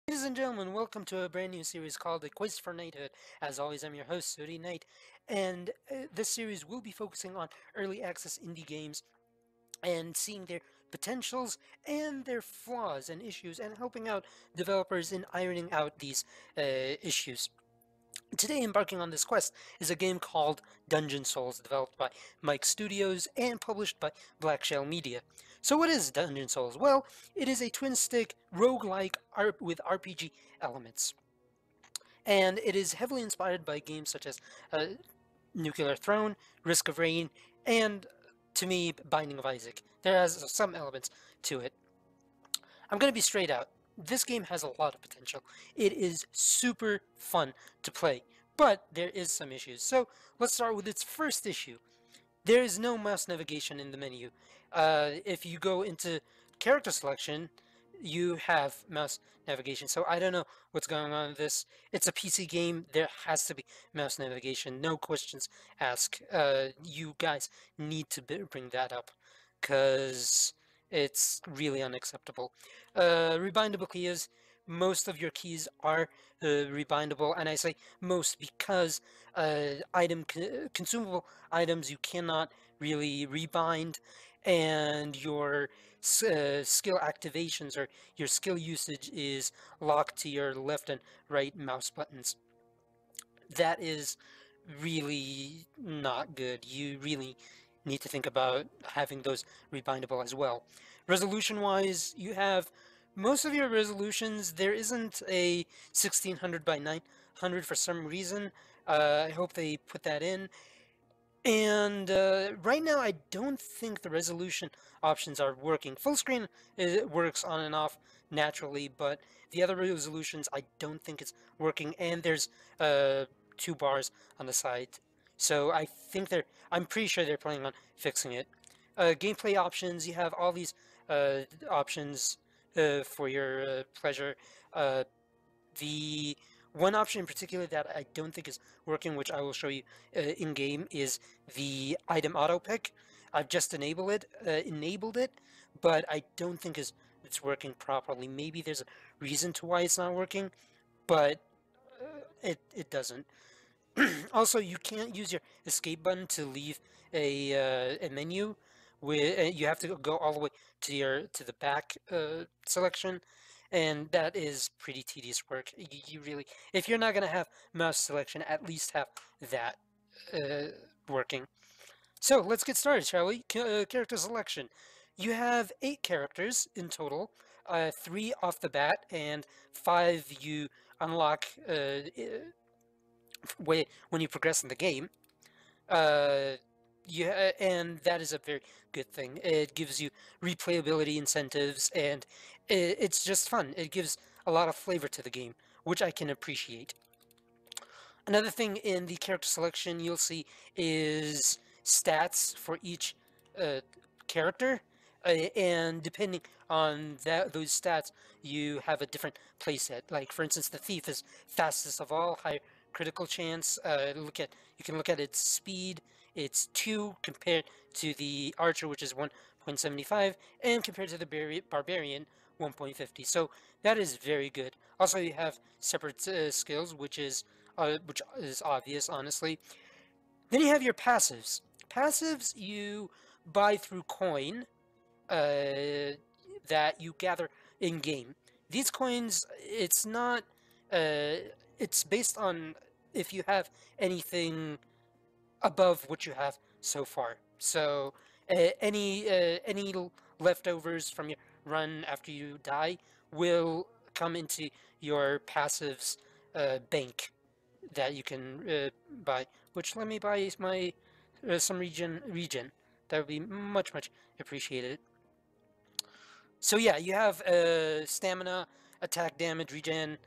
Ladies and gentlemen, welcome to a brand new series called the Quest For Knighthood. As always, I'm your host, Suri Knight, and this series will be focusing on early access indie games and seeing their potentials and their flaws and issues and helping out developers in ironing out these issues. Today, embarking on this quest is a game called Dungeon Souls, developed by Mike Studios and published by Black Shell Media. So, what is Dungeon Souls? Well, it is a twin stick roguelike with RPG elements. And it is heavily inspired by games such as Nuclear Throne, Risk of Rain, and, to me, Binding of Isaac. There has some elements to it. I'm going to be straight out. This game has a lot of potential. It is super fun to play, but there is some issues. So let's start with its first issue. There is no mouse navigation in the menu. If you go into character selection, you have mouse navigation. So I don't know what's going on with this. It's a PC game. There has to be mouse navigation. No questions asked. You guys need to bring that up because it's really unacceptable. Rebindable keys. Most of your keys are rebindable, and I say most because consumable items you cannot really rebind, and your skill activations or your skill usage is locked to your left and right mouse buttons. That is really not good. You really need to think about having those rebindable as well. Resolution wise, you have most of your resolutions. There isn't a 1600 by 900 for some reason. I hope they put that in. And right now, I don't think the resolution options are working. Full screen works on and off naturally, but the other resolutions, I don't think it's working. And there's two bars on the side, so I'm pretty sure they're planning on fixing it. Gameplay options, you have all these options for your pleasure. Uh, the one option in particular that I don't think is working, which I will show you in game, is the item auto pick. I've just enabled it, but I don't think it's working properly. Maybe there's a reason to why it's not working, but it doesn't. Also, you can't use your escape button to leave a menu. You have to go all the way to the back selection, and that is pretty tedious work. You really, if you're not gonna have mouse selection, at least have that working. So let's get started, shall we? Character selection. You have 8 characters in total, 3 off the bat, and 5 you unlock when you progress in the game. Uh, yeah, and that is a very good thing. It gives you replayability incentives, and it's just fun. It gives a lot of flavor to the game, which I can appreciate. Another thing in the character selection you'll see is stats for each uh, character, and depending on those stats, you have a different playset. Like, for instance, the thief is fastest of all, high critical chance. You can look at its speed. It's 2 compared to the archer, which is 1.75, and compared to the barbarian, 1.50. So that is very good. Also, you have separate skills, which is obvious, honestly. Then you have your passives. Passives you buy through coin that you gather in game. These coins, it's based on if you have anything above what you have so far. So any leftovers from your run after you die will come into your passives bank that you can buy. Which, let me buy my some region. That would be much appreciated. So yeah, you have stamina, attack damage, regen,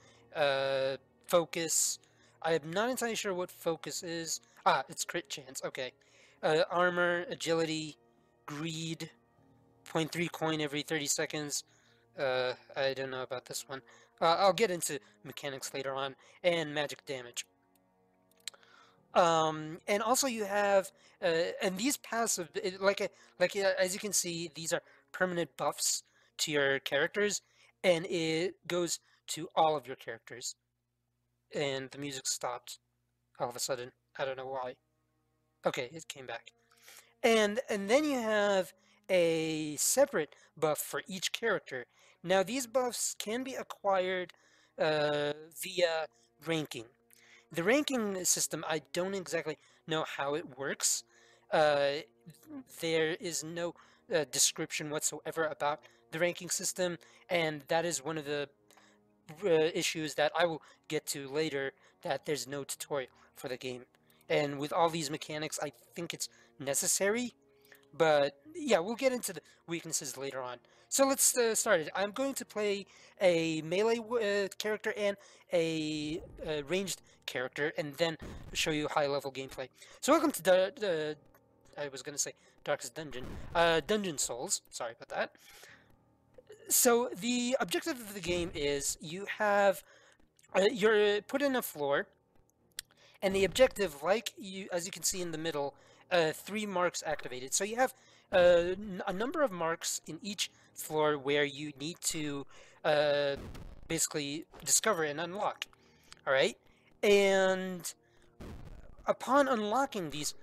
focus. I'm not entirely sure what focus is. Ah, it's crit chance. Okay. Armor, agility, greed, zero point 0.3 coin every 30 seconds. I don't know about this one. I'll get into mechanics later on, and magic damage. And also you have, and these passive, as you can see, these are permanent buffs to your characters, and it goes to all of your characters. And the music stopped all of a sudden. I don't know why. Okay, it came back. And then you have a separate buff for each character. Now these buffs can be acquired via ranking. The ranking system, I don't exactly know how it works. Uh, there is no description whatsoever about the ranking system, and that is one of the issues that I will get to later, that there's no tutorial for the game. And with all these mechanics, I think it's necessary. But yeah, we'll get into the weaknesses later on. So let's start it. I'm going to play a melee character and a ranged character, and then show you high-level gameplay. So welcome to I was going to say Darkest Dungeon. Dungeon Souls. Sorry about that. So the objective of the game is you have you're put in a floor, and the objective, like you, as you can see in the middle, 3 marks activated. So you have a number of marks in each floor where you need to basically discover and unlock. All right, and upon unlocking these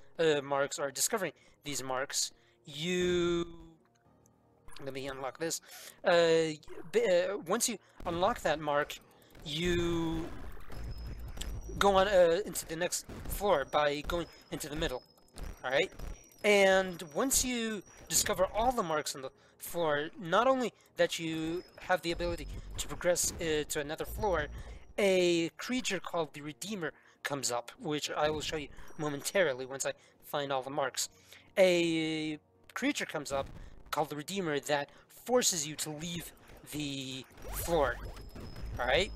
marks, or discovering these marks, you let me unlock this. Once you unlock that mark, you go on into the next floor by going into the middle. All right, and once you discover all the marks on the floor, not only that you have the ability to progress to another floor, a creature called the Redeemer comes up, which I will show you momentarily once I find all the marks. A creature comes up called the Redeemer that forces you to leave the floor. All right.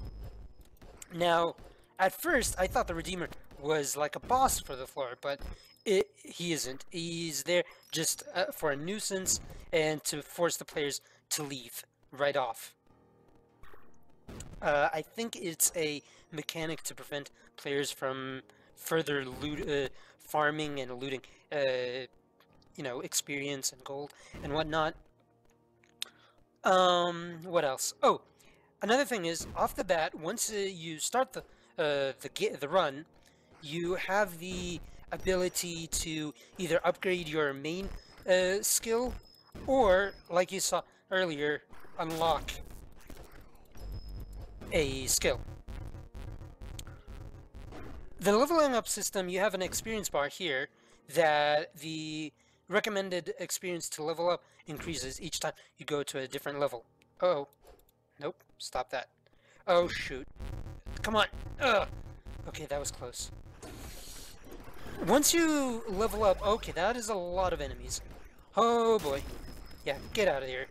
Now, at first, I thought the Redeemer was like a boss for the floor, but he isn't. He's there just for a nuisance and to force the players to leave right off. I think it's a mechanic to prevent players from further farming and looting, experience and gold and whatnot. What else? Oh, another thing is, off the bat, once you start the run, you have the ability to either upgrade your main skill, or, like you saw earlier, unlock a skill. The leveling up system, you have an experience bar here that the recommended experience to level up increases each time you go to a different level. Oh, nope, stop that. Oh, shoot. Come on. Ugh. Okay, that was close. Once you level up, okay, that is a lot of enemies. Oh boy. Yeah, get out of here.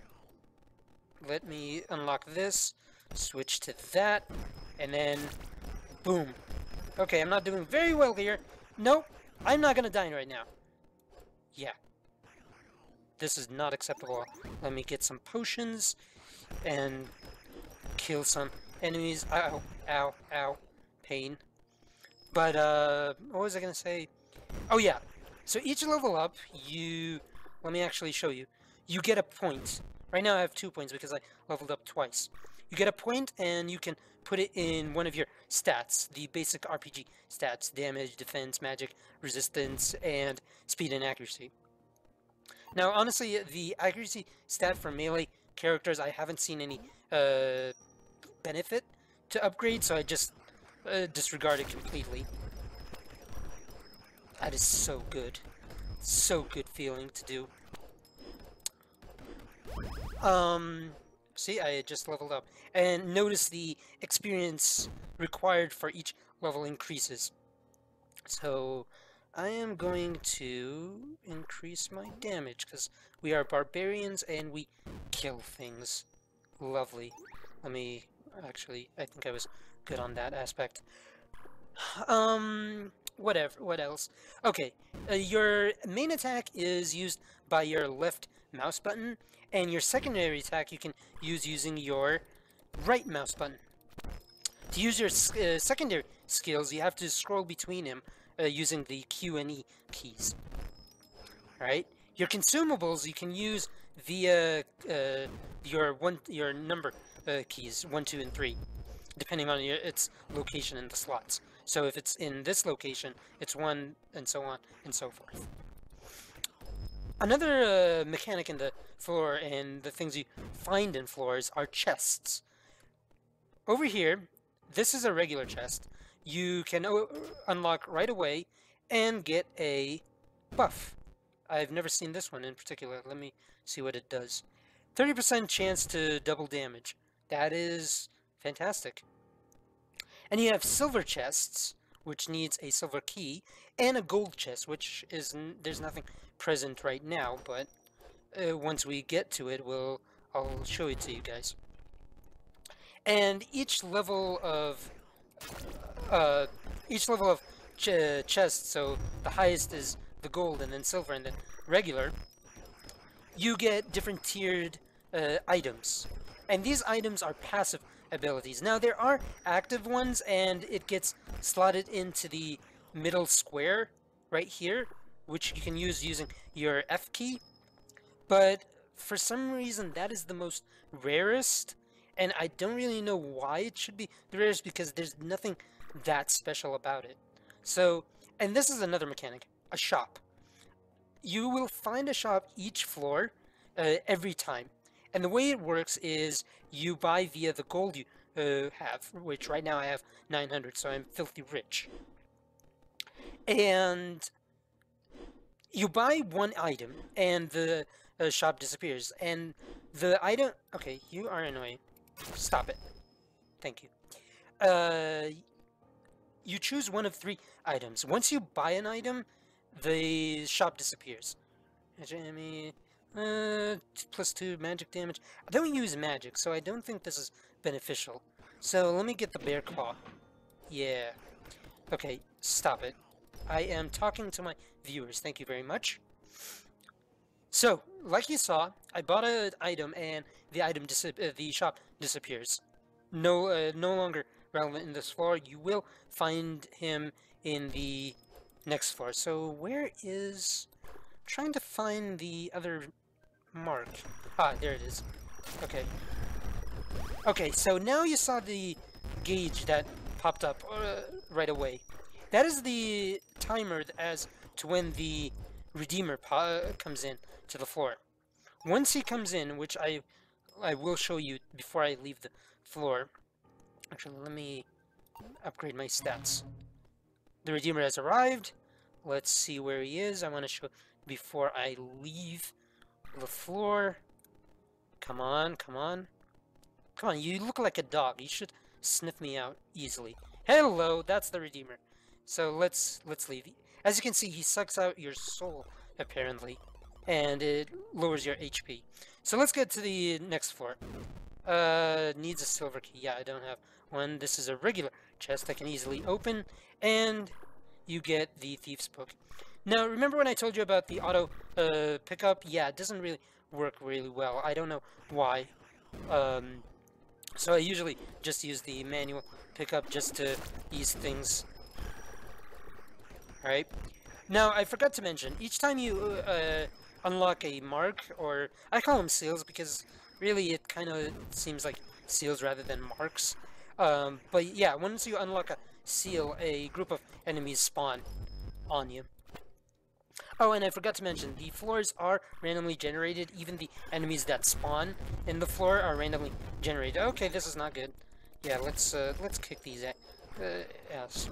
Let me unlock this, switch to that, and then boom. Okay, I'm not doing very well here. Nope, I'm not gonna die right now. Yeah. This is not acceptable. Let me get some potions and kill some enemies. Ow, ow, ow. Pain. But, what was I gonna say? Oh, yeah. So each level up, let me actually show you. You get a point. Right now I have 2 points because I leveled up twice. You get a point, and you can put it in one of your stats, the basic RPG stats: damage, defense, magic, resistance, and speed and accuracy. Now, honestly, the accuracy stat for melee characters, I haven't seen any benefit to upgrade, so I just disregard it completely. That is so good. So good feeling to do. See, I just leveled up. And notice the experience required for each level increases. So, I am going to increase my damage, because we are barbarians and we kill things. Lovely. Let me, actually, I think I was good on that aspect. Whatever, what else? Okay, your main attack is used by your left mouse button, and your secondary attack you can use using your right mouse button. To use your secondary skills, you have to scroll between them using the Q and E keys. Alright? Your consumables you can use via your number keys, 1, 2, and 3. depending on its location in the slots. So if it's in this location, it's 1, and so on and so forth. Another mechanic in the floor and the things you find in floors are chests. Over here, this is a regular chest. You can unlock right away and get a buff. I've never seen this one in particular. Let me see what it does. 30% chance to double damage. That is fantastic. And you have silver chests, which needs a silver key, and a gold chest, which is there's nothing present right now, but once we get to it, I'll show it to you guys. And each level of chest, so the highest is the gold, and then silver, and then regular, you get different tiered items. And these items are passive abilities. Now, there are active ones, and it gets slotted into the middle square right here, which you can use using your F key. But for some reason, that is the most rarest, and I don't really know why it should be the rarest, because there's nothing that special about it. So, and this is another mechanic, a shop. You will find a shop each floor every time. And the way it works is you buy via the gold you have, which right now I have 900, so I'm filthy rich. And you buy one item, and the shop disappears. And the item... Okay, you are annoying. Stop it. Thank you. You choose one of 3 items. Once you buy an item, the shop disappears. +2 magic damage. I don't use magic, so I don't think this is beneficial. So let me get the bear claw. Yeah. Okay, stop it. I am talking to my viewers. Thank you very much. So, like you saw, I bought an item, and the item the shop disappears. No longer relevant in this floor. You will find him in the next floor. So where is... I'm trying to find the other mark. Ah, there it is. Okay. Okay, so now you saw the gauge that popped up right away. That is the timer as to when the Redeemer comes in to the floor. Once he comes in, which I will show you before I leave the floor. Actually, let me upgrade my stats. The Redeemer has arrived. Let's see where he is. I want to show before I leave the floor. Come on, come on. Come on, you look like a dog. You should sniff me out easily. Hello, that's the Redeemer. So let's leave. As you can see, he sucks out your soul, apparently. And it lowers your HP. So let's get to the next floor. Needs a silver key. Yeah, I don't have one. This is a regular chest I can easily open. And you get the Thief's Book. Now, remember when I told you about the auto pickup? Yeah, it doesn't really work really well. I don't know why. So I usually just use the manual pickup just to ease things. Alright. Now, I forgot to mention, each time you unlock a mark, or I call them seals because really it kind of seems like seals rather than marks. But yeah, once you unlock a seal, a group of enemies spawn on you. Oh, and I forgot to mention, the floors are randomly generated. Even the enemies that spawn in the floor are randomly generated. Okay, this is not good. Yeah, let's kick these ass.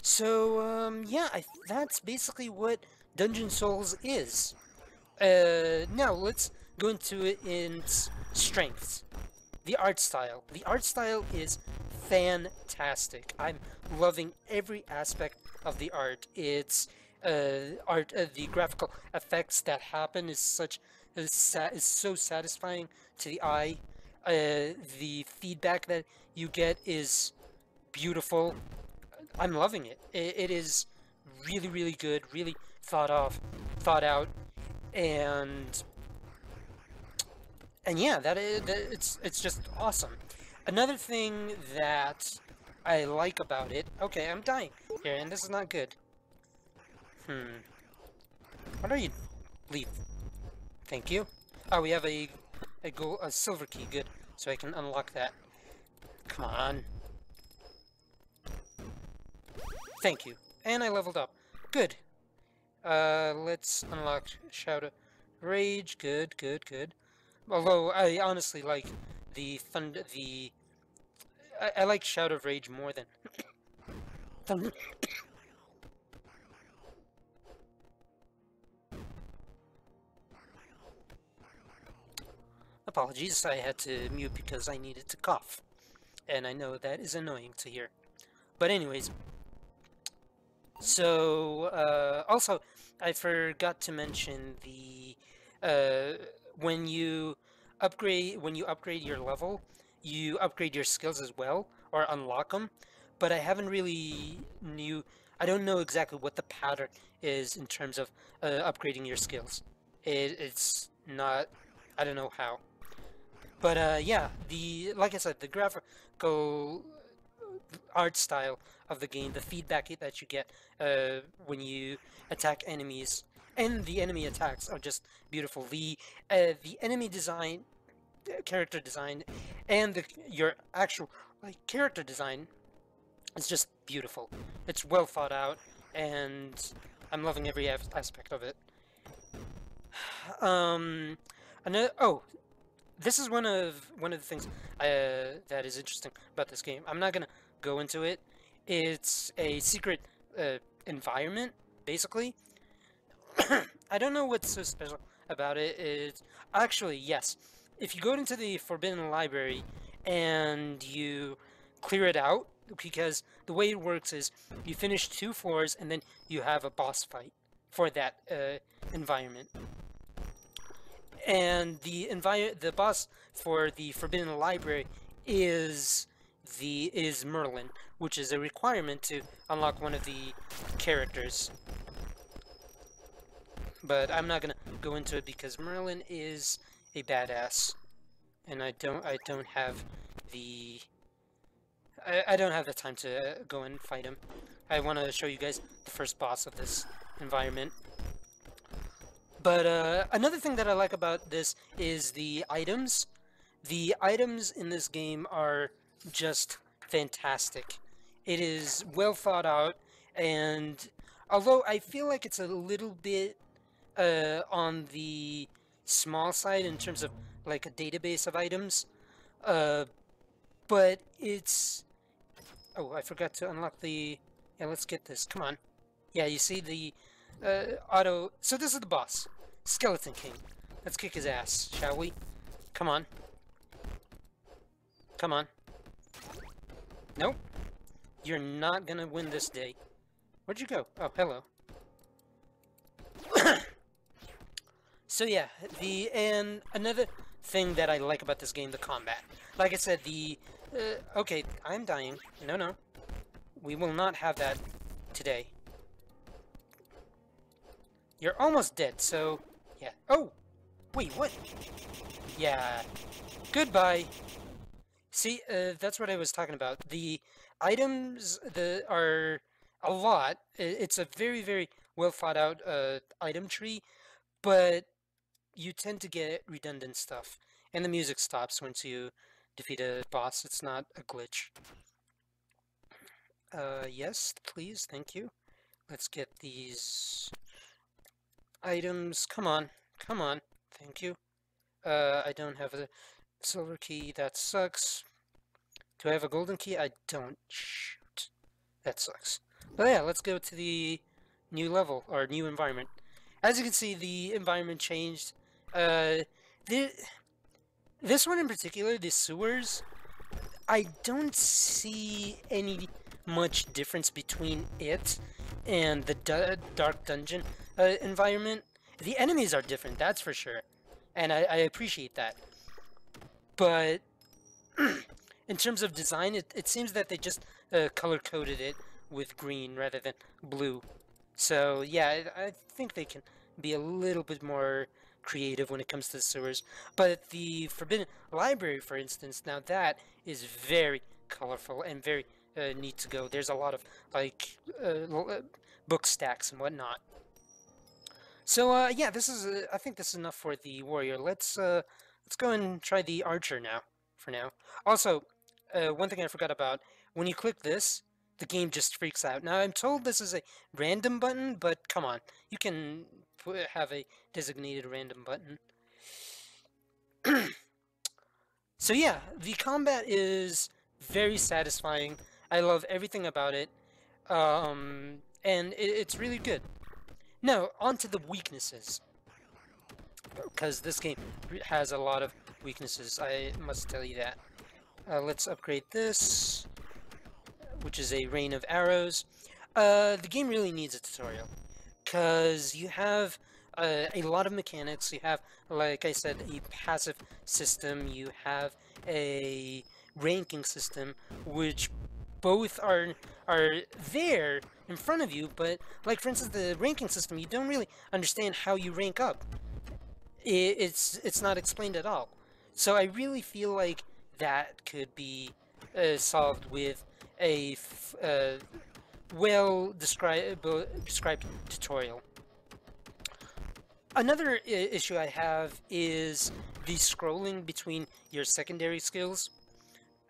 So, yeah, that's basically what Dungeon Souls is. Now, let's go into it in strengths. The art style. The art style is fantastic. I'm loving every aspect of the art. It's the graphical effects that happen is so satisfying to the eye. The feedback that you get is beautiful. I'm loving it. It is really, really good, really thought out, and yeah, it's just awesome. Another thing that I like about it. Okay, I'm dying here, and this is not good. What are you? Leave. Thank you. Oh, we have a silver key. Good. So I can unlock that. Come on. Thank you. And I leveled up. Good. Let's unlock Shout of Rage. Good, good, good. Although I honestly like the thunder. I like Shout of Rage more than thunder. Apologies, I had to mute because I needed to cough, and I know that is annoying to hear. But anyways, so also I forgot to mention the when you upgrade your level, you upgrade your skills as well or unlock them. But I don't know exactly what the pattern is in terms of upgrading your skills. It's not, I don't know how. But yeah, like I said, the graphical art style of the game, the feedback that you get when you attack enemies, and the enemy attacks are just beautiful. The enemy design, character design, and your actual character design is just beautiful. It's well thought out, and I'm loving every aspect of it. Oh, this is one of the things that is interesting about this game. I'm not gonna go into it. It's a secret environment, basically. I don't know what's so special about it. It's actually, yes, if you go into the Forbidden Library and you clear it out, because the way it works is you finish 2 floors and then you have a boss fight for that environment. And the boss for the Forbidden Library is Merlin, which is a requirement to unlock one of the characters. But I'm not gonna go into it because Merlin is a badass, and I don't have the time to go and fight him. I want to show you guys the first boss of this environment. But another thing that I like about this is the items. The items in this game are just fantastic. It is well thought out, and although I feel like it's a little bit on the small side in terms of like a database of items, but it's... Oh, I forgot to unlock the... Yeah, let's get this. Come on. Yeah, you see the auto... So this is the boss. Skeleton King. Let's kick his ass, shall we? Come on. Come on. Nope. You're not gonna win this day. Where'd you go? Oh, hello. So yeah, and another thing that I like about this game, the combat. Like I said, okay, I'm dying. No. We will not have that today. You're almost dead, so... Yeah. Oh! Wait, what? Yeah. Goodbye. See, that's what I was talking about. The items are a lot. It's a very, very well thought out item tree, but you tend to get redundant stuff. And the music stops once you defeat a boss. It's not a glitch. Yes, please, thank you. Let's get these items. Come on, come on. Thank you. I don't have a silver key. That sucks. Do I have a golden key? I don't. Shoot. That sucks. But yeah, let's go to the new level, or new environment. As you can see, the environment changed. This one in particular, the sewers, I don't see any much difference between it and the dark dungeon environment. The enemies are different, that's for sure, and I appreciate that. But in terms of design, it seems that they just color-coded it with green rather than blue. So yeah, I think they can be a little bit more creative when it comes to the sewers. But the Forbidden Library, for instance, now that is very colorful and very neat to go. There's a lot of like book stacks and whatnot. So yeah, this is I think this is enough for the warrior. Let's go and try the archer now. For now, also, one thing I forgot about, when you click this, the game just freaks out. Now, I'm told this is a random button, but come on, you can have a designated random button. So yeah, the combat is very satisfying. I love everything about it, and it's really good. Now, on to the weaknesses, because this game has a lot of weaknesses, I must tell you that. Let's upgrade this, which is a rain of arrows. The game really needs a tutorial, because you have a lot of mechanics. You have, like I said, a passive system. You have a ranking system, which both are there in front of you, but like for instance the ranking system, you don't really understand how you rank up. It's not explained at all. So I really feel like that could be solved with a well described tutorial. Another issue I have is the scrolling between your secondary skills.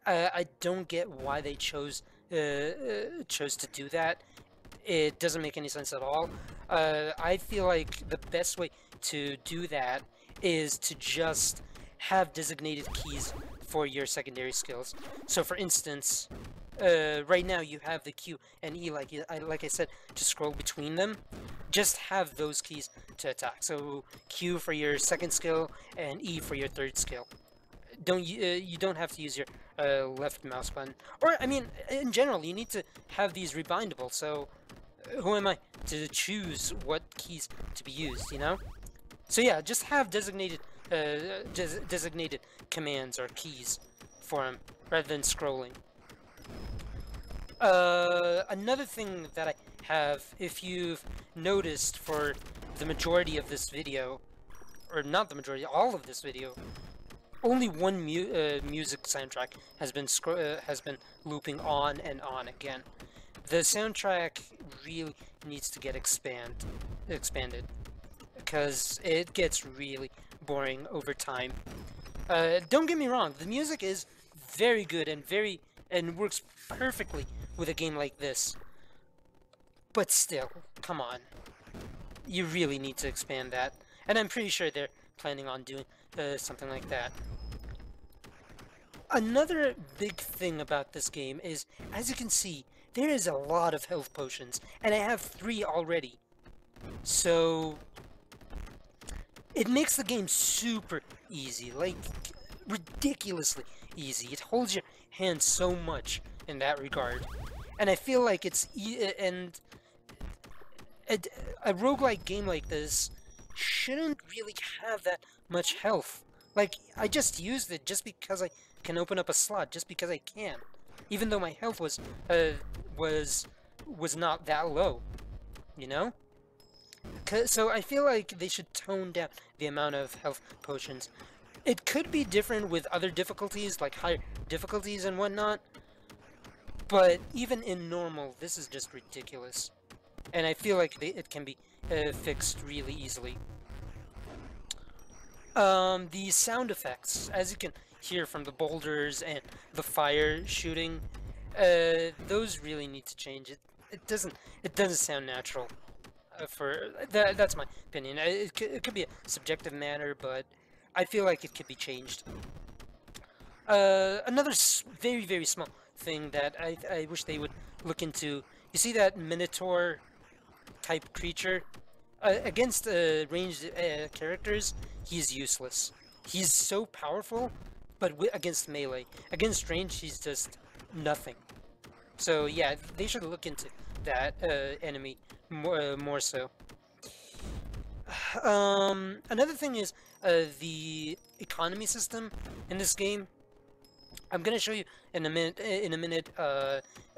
I don't get why they chose to do that. It doesn't make any sense at all. I feel like the best way to do that is to just have designated keys for your secondary skills. So for instance, right now you have the Q and E, like I said, to scroll between them. Just have those keys to attack. So Q for your second skill and E for your third skill. You don't have to use your left mouse button. Or I mean, in general, you need to have these rebindable. So who am I to choose what keys to be used? You know. So yeah, just have designated designated commands or keys for them rather than scrolling. Another thing that I have, if you've noticed for the majority of this video, or not the majority, all of this video, only one music soundtrack has been looping on and on again. The soundtrack really needs to get expanded because it gets really boring over time. Don't get me wrong, the music is very good and works perfectly with a game like this. But still, come on. You really need to expand that. And I'm pretty sure they're planning on doing something like that. Another big thing about this game is, as you can see, there is a lot of health potions, and I have 3 already. So it makes the game super easy, like ridiculously easy. It holds your hand so much in that regard. And I feel like it's a roguelike game like this shouldn't really have that much health. Like, I just used it just because I can open up a slot, just because I can. Even though my health was not that low, you know? So I feel like they should tone down the amount of health potions. It could be different with other difficulties, like higher difficulties and whatnot, but even in normal, this is just ridiculous. And I feel like it can be fixed really easily. The sound effects, as you can hear from the boulders and the fire shooting, those really need to change. It doesn't sound natural. That's my opinion. It could be a subjective matter, but I feel like it could be changed. Another very small thing that I wish they would look into. You see that Minotaur type creature? Against ranged characters, he's useless. He's so powerful, but against melee. Against range, he's just nothing. So yeah, they should look into that enemy more so. Another thing is the economy system in this game. I'm gonna show you in a minute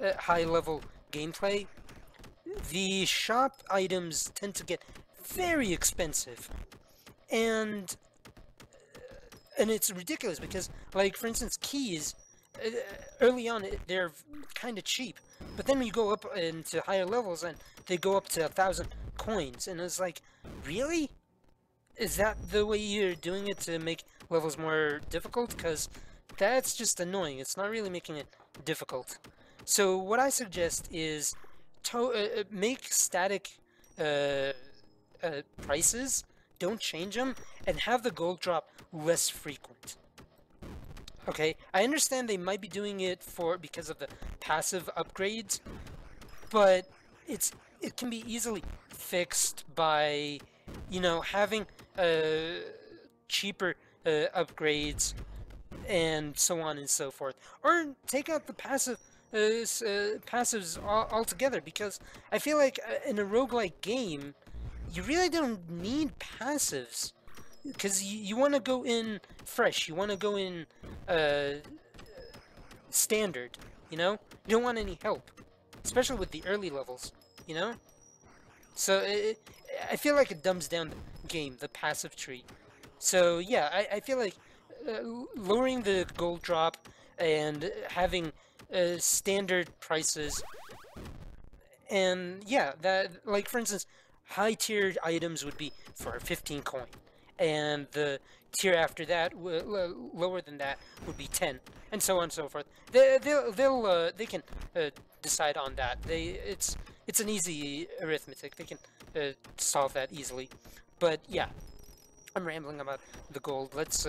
high-level gameplay. The shop items tend to get very expensive, and it's ridiculous because, like, for instance, keys, early on they're kind of cheap, but then when you go up into higher levels and they go up to 1,000 coins, and it's like, really? Is that the way you're doing it to make levels more difficult? Because that's just annoying. It's not really making it difficult. So what I suggest is make static uh, prices, don't change them, and have the gold drop less frequent. Okay, I understand they might be doing it because of the passive upgrades, but it can be easily fixed by, you know, having cheaper upgrades and so on and so forth, or take out the passives altogether, because I feel like in a roguelike game, you really don't need passives, because you want to go in fresh, you want to go in standard, you know? You don't want any help, especially with the early levels, you know? So I feel like it dumbs down the game, the passive tree. So yeah, I feel like lowering the gold drop and having standard prices, and yeah, that, like, for instance, high tier items would be for 15 coin, and the tier after that, lower than that, would be 10, and so on and so forth. They can decide on that. It's an easy arithmetic. They can solve that easily. But yeah, I'm rambling about the gold. Let's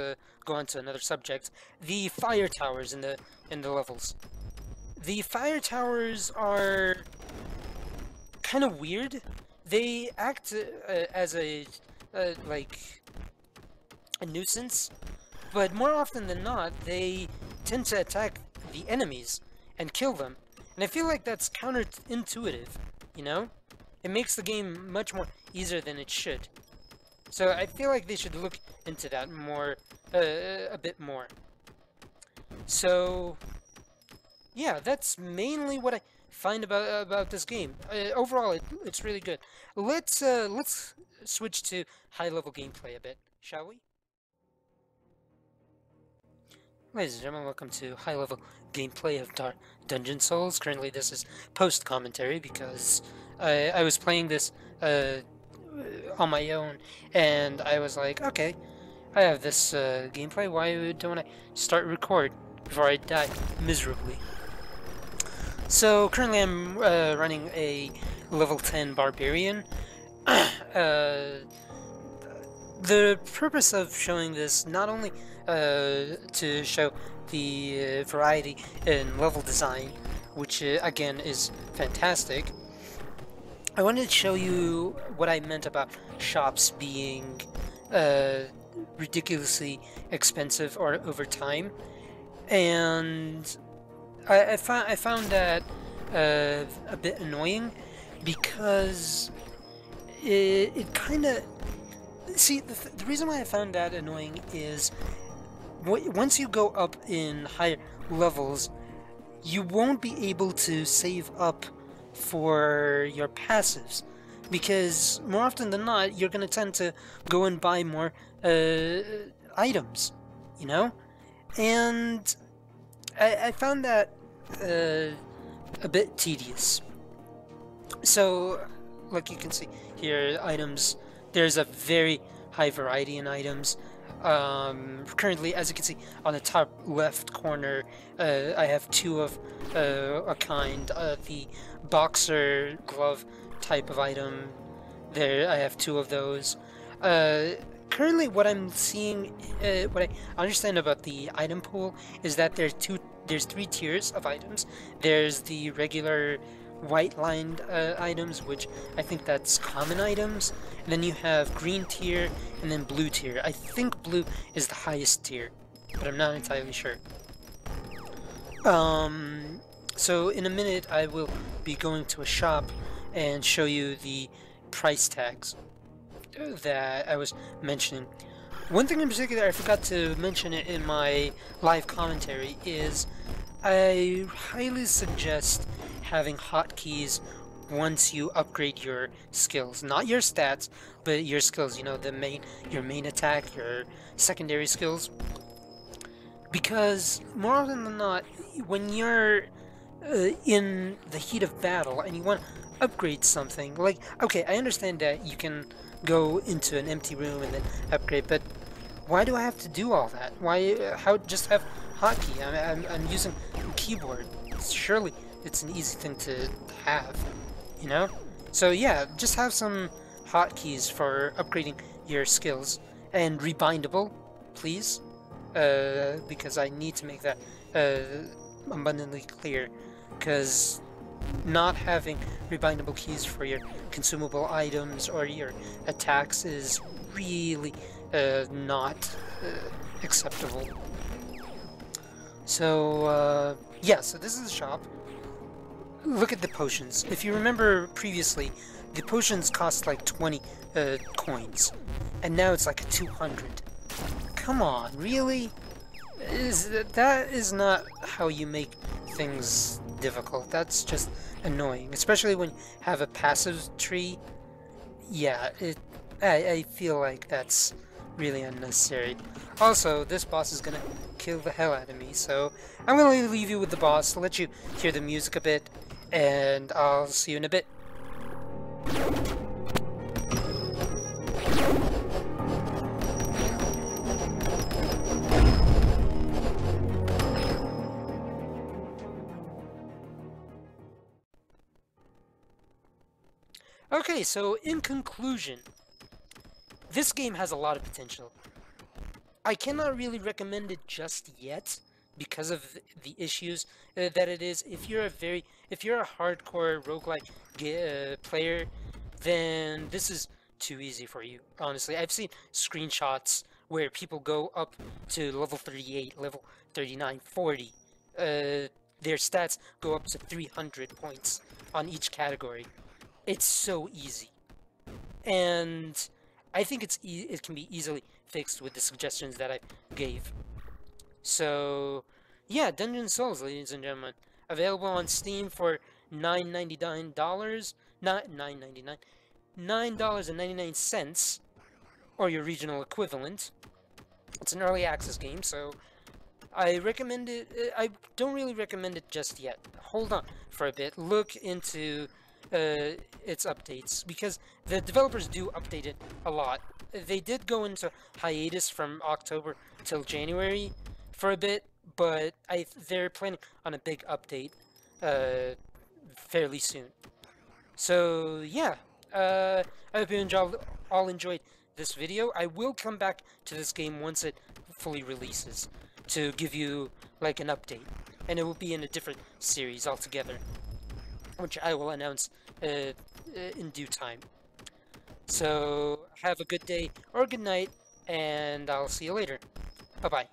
go on to another subject. The fire towers in the levels. The fire towers are kind of weird. They act as like a nuisance, but more often than not, they tend to attack the enemies and kill them. And I feel like that's counterintuitive, you know? It makes the game much more easier than it should. So I feel like they should look into that more, a bit more. So yeah, that's mainly what I find about this game. Overall, it's really good. Let's switch to high-level gameplay a bit, shall we? Ladies and gentlemen, welcome to high-level gameplay of Dungeon Souls. Currently, this is post-commentary because I was playing this on my own, and I was like, okay, I have this gameplay, why don't I start record before I die miserably? So currently I'm running a level 10 Barbarian. The purpose of showing this, not only to show the variety in level design, which again is fantastic, I wanted to show you what I meant about shops being ridiculously expensive or over time, and I found that a bit annoying, because it kind of... See, the reason why I found that annoying is once you go up in higher levels, you won't be able to save up for your passives, because more often than not, you're going to tend to go and buy more items, you know? And I found that a bit tedious. So, like you can see here, items, there's a very high variety in items. Currently, as you can see on the top left corner, I have two of a kind, the boxer glove type of item. There, I have two of those. Currently, what I'm seeing, what I understand about the item pool is that there's three tiers of items. There's the regular white-lined items, which I think that's common items. And then you have green tier and then blue tier. I think blue is the highest tier, but I'm not entirely sure. So in a minute I will be going to a shop and show you the price tags that I was mentioning. One thing in particular I forgot to mention it in my live commentary is I highly suggest having hotkeys once you upgrade your skills. Not your stats, but your skills, you know, your main attack, your secondary skills. Because more often than not, when you're in the heat of battle and you want to upgrade something, like, okay, I understand that you can go into an empty room and then upgrade, but why do I have to do all that? Why, just have hotkey. I'm using a keyboard. Surely it's an easy thing to have, you know? So yeah, just have some hotkeys for upgrading your skills. And rebindable, please, because I need to make that abundantly clear, because not having rebindable keys for your consumable items or your attacks is really not acceptable. So yeah, so this is the shop. Look at the potions. If you remember previously, the potions cost like 20 coins, and now it's like 200. Come on, really? That is not how you make things difficult. That's just annoying, especially when you have a passive tree. Yeah, I feel like that's really unnecessary. Also, this boss is gonna kill the hell out of me, so I'm gonna leave you with the boss, let you hear the music a bit, and I'll see you in a bit. Okay, so in conclusion, this game has a lot of potential. I cannot really recommend it just yet because of the issues that it is. If you're a hardcore roguelike player, then this is too easy for you. Honestly, I've seen screenshots where people go up to level 38, level 39, 40. Their stats go up to 300 points on each category. It's so easy, and I think it can be easily fixed with the suggestions that I gave. So, yeah, Dungeon Souls, ladies and gentlemen, available on Steam for $9.99, not $9.99, $9.99, or your regional equivalent. It's an early access game, so I recommend it. I don't really recommend it just yet. Hold on for a bit. Look into its updates, because the developers do update it a lot. They did go into hiatus from October till January for a bit, but they're planning on a big update fairly soon. So yeah, I hope you all enjoyed this video. I will come back to this game once it fully releases to give you like an update, and it will be in a different series altogether, which I will announce in due time. So have a good day or good night, and I'll see you later. Bye-bye.